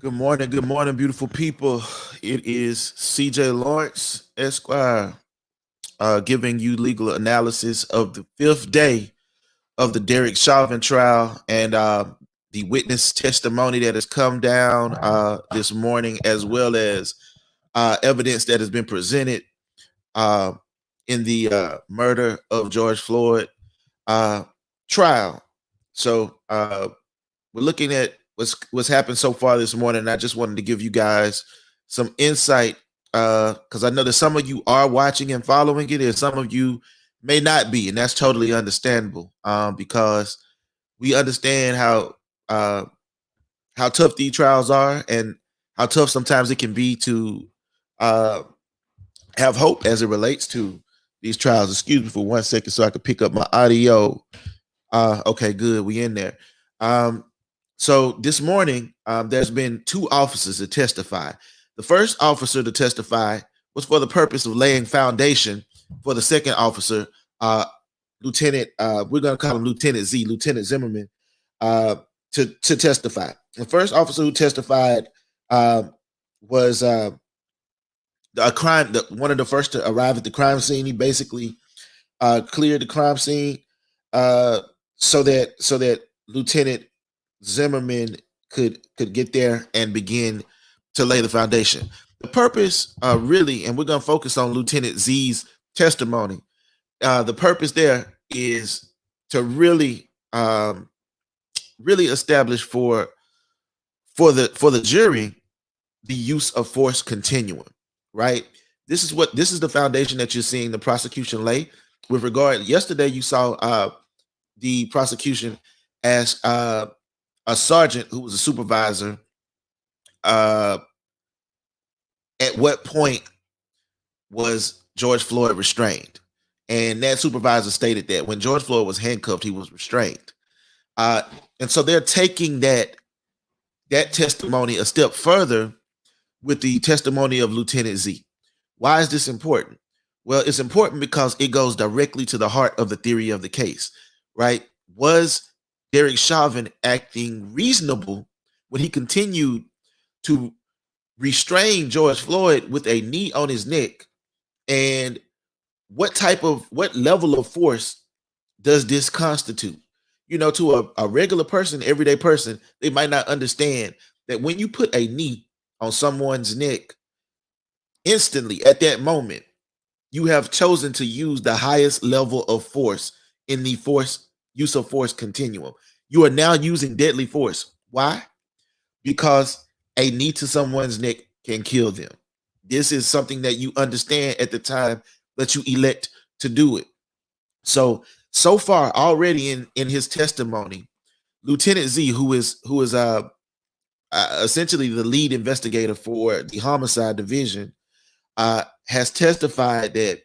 Good morning, beautiful people. It is CJ Lawrence, Esquire, giving you legal analysis of the fifth day of the Derek Chauvin trial and the witness testimony that has come down this morning, as well as evidence that has been presented uh, in the murder of George Floyd uh, trial. So we're looking at what's happened so far this morning. And I just wanted to give you guys some insight because I know that some of you are watching and following it, and some of you may not be, and that's totally understandable because we understand uh, how tough these trials are and how tough sometimes it can be to uh, have hope as it relates to these trials. Excuse me for 1 second so I could pick up my audio. Okay, good. We in there. Um, so this morning, there's been two officers to testify. The first officer to testify was for the purpose of laying foundation for the second officer, Lieutenant. We're going to call him Lieutenant Z, Lieutenant Zimmerman, uh, to testify. The first officer who testified was a crime. One of the first to arrive at the crime scene. He basically cleared the crime scene uh, so that Lieutenant Zimmerman could get there and begin to lay the foundation. The purpose, really, and we're going to focus on Lieutenant Z's testimony. The purpose there is to really establish for the jury the use of force continuum. Right. This is the foundation that you're seeing the prosecution lay with regard. Yesterday, you saw the prosecution ask a sergeant who was a supervisor uh, at what point was George Floyd restrained, and that supervisor stated that when George Floyd was handcuffed, he was restrained. Uh, and so they're taking that testimony a step further with the testimony of Lieutenant Z. Why is this important? Well, it's important because it goes directly to the heart of the theory of the case, right? Was Derek Chauvin acting reasonable when he continued to restrain George Floyd with a knee on his neck? And what level of force does this constitute? To a regular person, everyday person, they might not understand that when you put a knee on someone's neck, instantly at that moment, you have chosen to use the highest level of force in the force use of force continuum. You are now using deadly force. Why? Because a knee to someone's neck can kill them. This is something that you understand at the time that you elect to do it. So far already in his testimony, Lieutenant Z, who is essentially the lead investigator for the homicide division, has testified that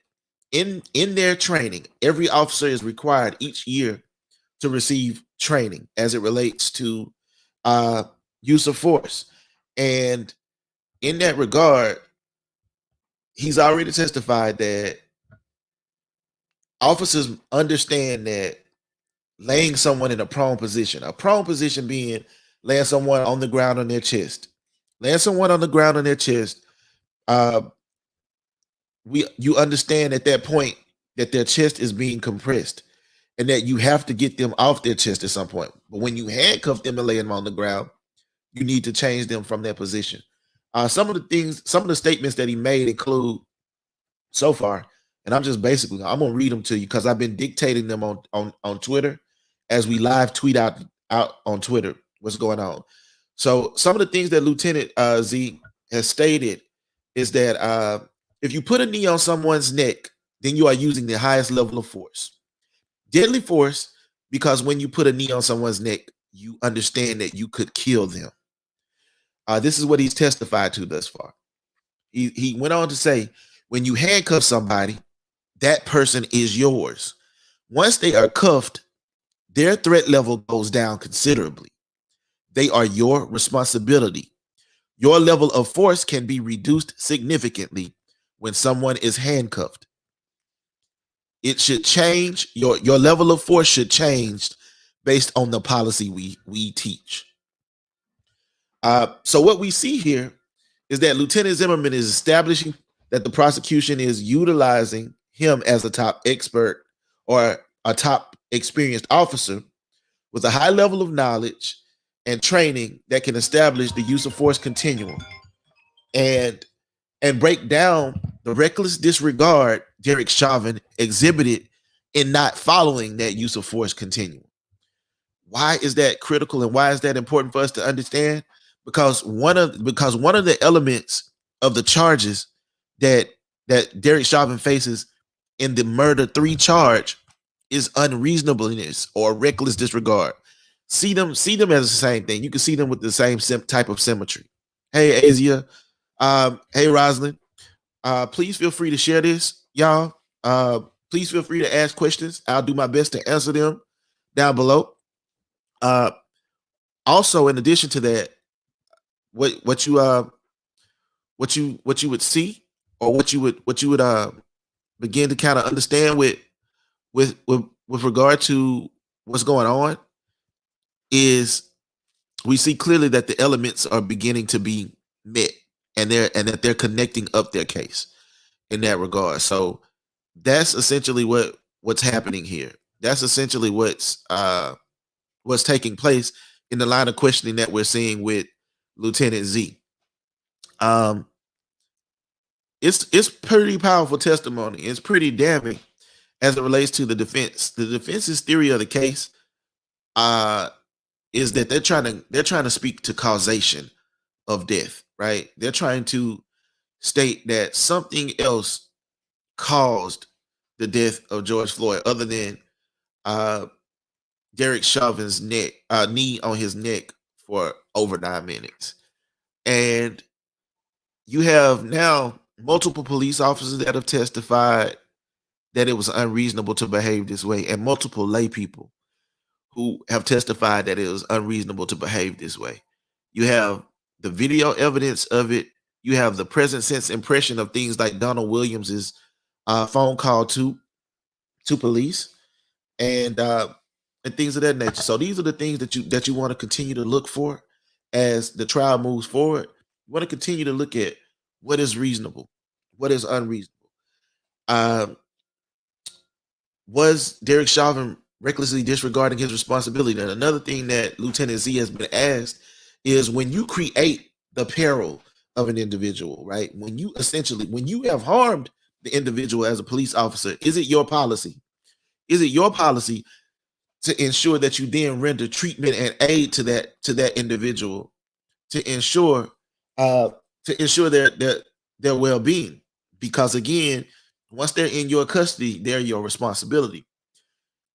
in their training, every officer is required each year to receive training as it relates to uh, use of force. And in that regard, he's already testified that officers understand that laying someone in a prone position being laying someone on the ground on their chest, laying someone on the ground on their chest, uh, you understand at that point that their chest is being compressed and that you have to get them off their chest at some point. But when you handcuff them and lay them on the ground, you need to change them from that position. Some of the statements that he made include so far, and I'm gonna read them to you because I've been dictating them on Twitter as we live tweet out on Twitter what's going on. So some of the things that Lieutenant Z has stated is that if you put a knee on someone's neck, then you are using the highest level of force. Deadly force, because when you put a knee on someone's neck, you understand that you could kill them. This is what he's testified to thus far. He went on to say, when you handcuff somebody, that person is yours. Once they are cuffed, their threat level goes down considerably. They are your responsibility. Your level of force can be reduced significantly when someone is handcuffed. It should change. Your level of force should change based on the policy we teach. So what we see here is that Lieutenant Zimmerman is establishing that the prosecution is utilizing him as a top expert or a top experienced officer with a high level of knowledge and training that can establish the use of force continuum and break down the reckless disregard Derek Chauvin exhibited in not following that use of force continuum. Why is that critical and why is that important for us to understand? Because one of the elements of the charges that Derek Chauvin faces in the murder 3 charge is unreasonableness or reckless disregard. See them as the same thing. You can see them with the same type of symmetry. Hey, Asia. Hey, Rosalind. Please feel free to share this, y'all. Please feel free to ask questions. I'll do my best to answer them down below. Also, in addition to that, what you would see or what you would begin to kind of understand with regard to what's going on is we see clearly that the elements are beginning to be met and that they're connecting up their case in that regard. So that's essentially what's happening here. That's essentially what's taking place in the line of questioning that we're seeing with Lieutenant Z. It's pretty powerful testimony. It's pretty damning as it relates to the defense. The defense's theory of the case is that they're trying to speak to causation of death, right? They're trying to state that something else caused the death of George Floyd other than Derek Chauvin's knee on his neck for over 9 minutes. And you have now multiple police officers that have testified that it was unreasonable to behave this way, and multiple lay people who have testified that it was unreasonable to behave this way. You have the video evidence of it. You have the present sense impression of things like Donald Williams's phone call to police and things of that nature. So these are the things that you want to continue to look for as the trial moves forward. You want to continue to look at what is reasonable, what is unreasonable. Was Derek Chauvin recklessly disregarding his responsibility? And another thing that Lieutenant Z has been asked is, when you create the peril of an individual, right? When you have harmed the individual as a police officer, is it your policy? Is it your policy to ensure that you then render treatment and aid to that individual to ensure their well-being? Because again, once they're in your custody, they're your responsibility.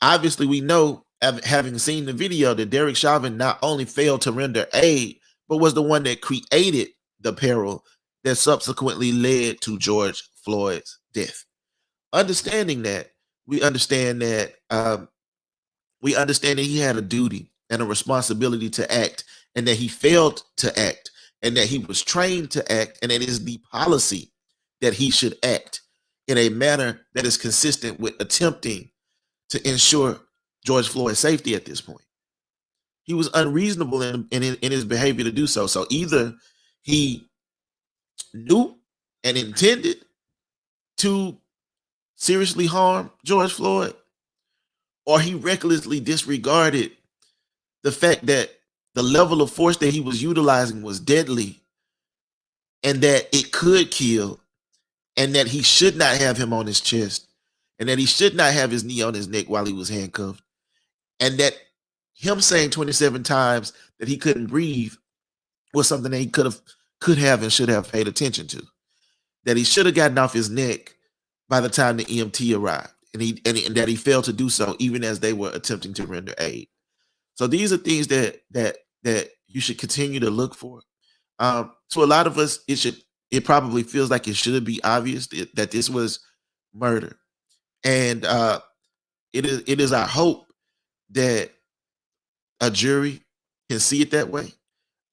Obviously, we know, having seen the video, that Derek Chauvin not only failed to render aid, but was the one that created the peril that subsequently led to George Floyd's death. Understanding that, we understand that he had a duty and a responsibility to act, and that he failed to act, and that he was trained to act, and it is the policy that he should act in a manner that is consistent with attempting to ensure George Floyd's safety at this point. He was unreasonable in his behavior to do so. So either he knew and intended to seriously harm George Floyd, or he recklessly disregarded the fact that the level of force that he was utilizing was deadly and that it could kill, and that he should not have him on his chest, and that he should not have his knee on his neck while he was handcuffed, and that him saying 27 times that he couldn't breathe was something that he could have and should have paid attention to, that he should have gotten off his neck by the time the EMT arrived, and that he failed to do so even as they were attempting to render aid. So these are things that you should continue to look for. To a lot of us, it probably feels like it should be obvious that this was murder. And it is our hope that a jury can see it that way.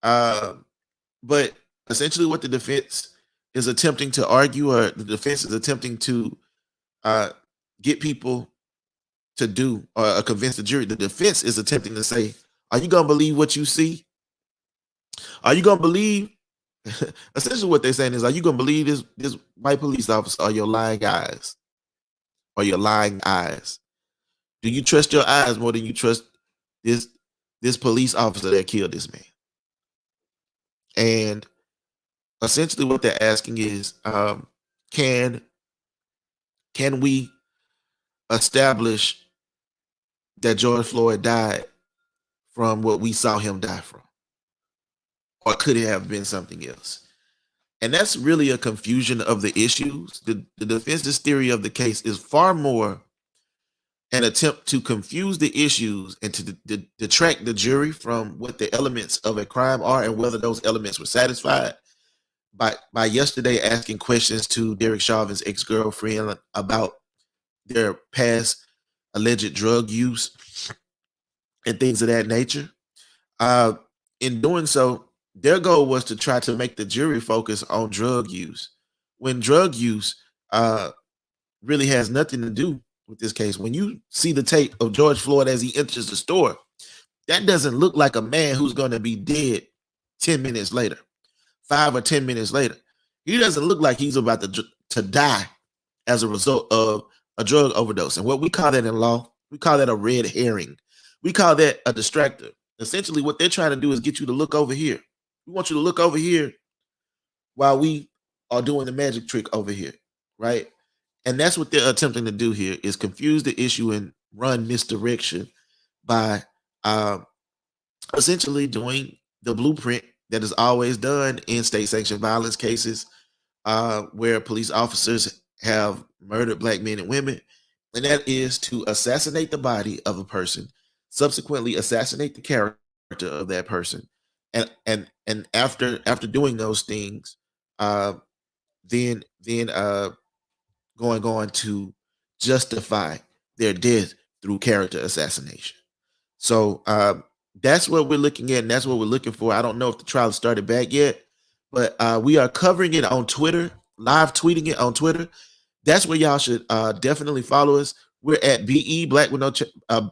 But essentially what the defense is attempting to argue, or the defense is attempting to get people to do, or convince the jury, the defense is attempting to say, are you going to believe what you see? Are you gonna believe? Essentially, what they're saying is, are you gonna believe this white police officer or your lying eyes? Or your lying eyes? Do you trust your eyes more than you trust this this police officer that killed this man? And essentially, what they're asking is, can can we establish that George Floyd died from what we saw him die from, or could it have been something else? And that's really a confusion of the issues. The defense's theory of the case is far more an attempt to confuse the issues and to detract the jury from what the elements of a crime are and whether those elements were satisfied by yesterday asking questions to Derek Chauvin's ex-girlfriend about their past alleged drug use and things of that nature. In doing so, their goal was to try to make the jury focus on drug use, when drug use really has nothing to do with this case. When you see the tape of George Floyd as he enters the store, that doesn't look like a man who's going to be dead 10 minutes later, 5 or 10 minutes later. He doesn't look like he's about to die as a result of a drug overdose. And what we call that in law, we call that a red herring. We call that a distractor. Essentially, what they're trying to do is get you to look over here. We want you to look over here while we are doing the magic trick over here, right? And that's what they're attempting to do here, is confuse the issue and run misdirection by essentially doing the blueprint that is always done in state sanctioned violence cases, where police officers have murdered Black men and women, and that is to assassinate the body of a person, subsequently assassinate the character of that person, and after doing those things, then going on to justify their death through character assassination. So that's what we're looking at, and that's what we're looking for. I don't know if the trial started back yet, but we are covering it on Twitter, live tweeting it on Twitter. That's where y'all should definitely follow us. We're at BE Black with no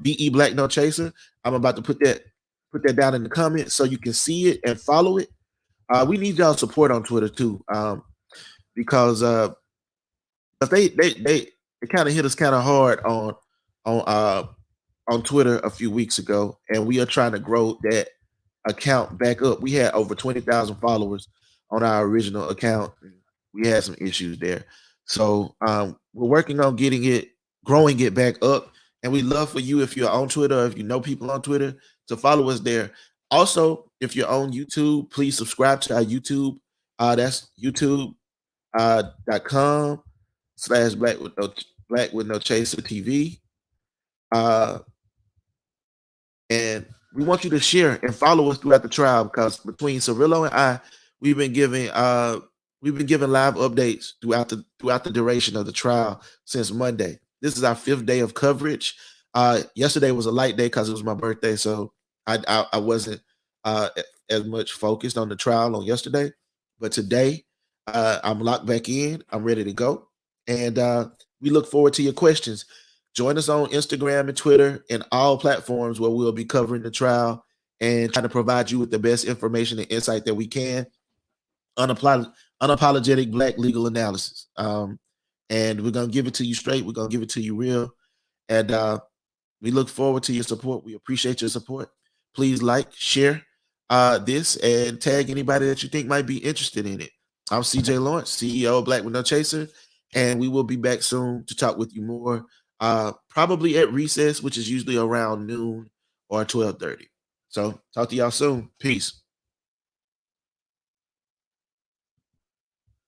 BE Black No Chaser. I'm about to put that down in the comments so you can see it and follow it. We need y'all support on Twitter too, because they kind of hit us kind of hard on Twitter a few weeks ago, and we are trying to grow that account back up. We had over 20,000 followers on our original account. We had some issues there, so we're working on growing it back up. And we'd love for you, if you're on Twitter, or if you know people on Twitter, to follow us there. Also, if you're on YouTube, please subscribe to our YouTube. That's youtube.com/Black with no Chaser TV. And we want you to share and follow us throughout the trial, because between Cirilo and I, we've been giving live updates throughout the duration of the trial since Monday. This is our 5th day of coverage. Yesterday was a light day because it was my birthday, so I wasn't as much focused on the trial on yesterday. But today, I'm locked back in. I'm ready to go, and we look forward to your questions. Join us on Instagram and Twitter and all platforms where we'll be covering the trial and trying to provide you with the best information and insight that we can. Unapologetic Black legal analysis. And we're going to give it to you straight. We're going to give it to you real. And we look forward to your support. We appreciate your support. Please like, share this, and tag anybody that you think might be interested in it. I'm CJ Lawrence, CEO of Black with No Chaser, and we will be back soon to talk with you more. Probably at recess, which is usually around noon or 12:30. So talk to y'all soon. Peace.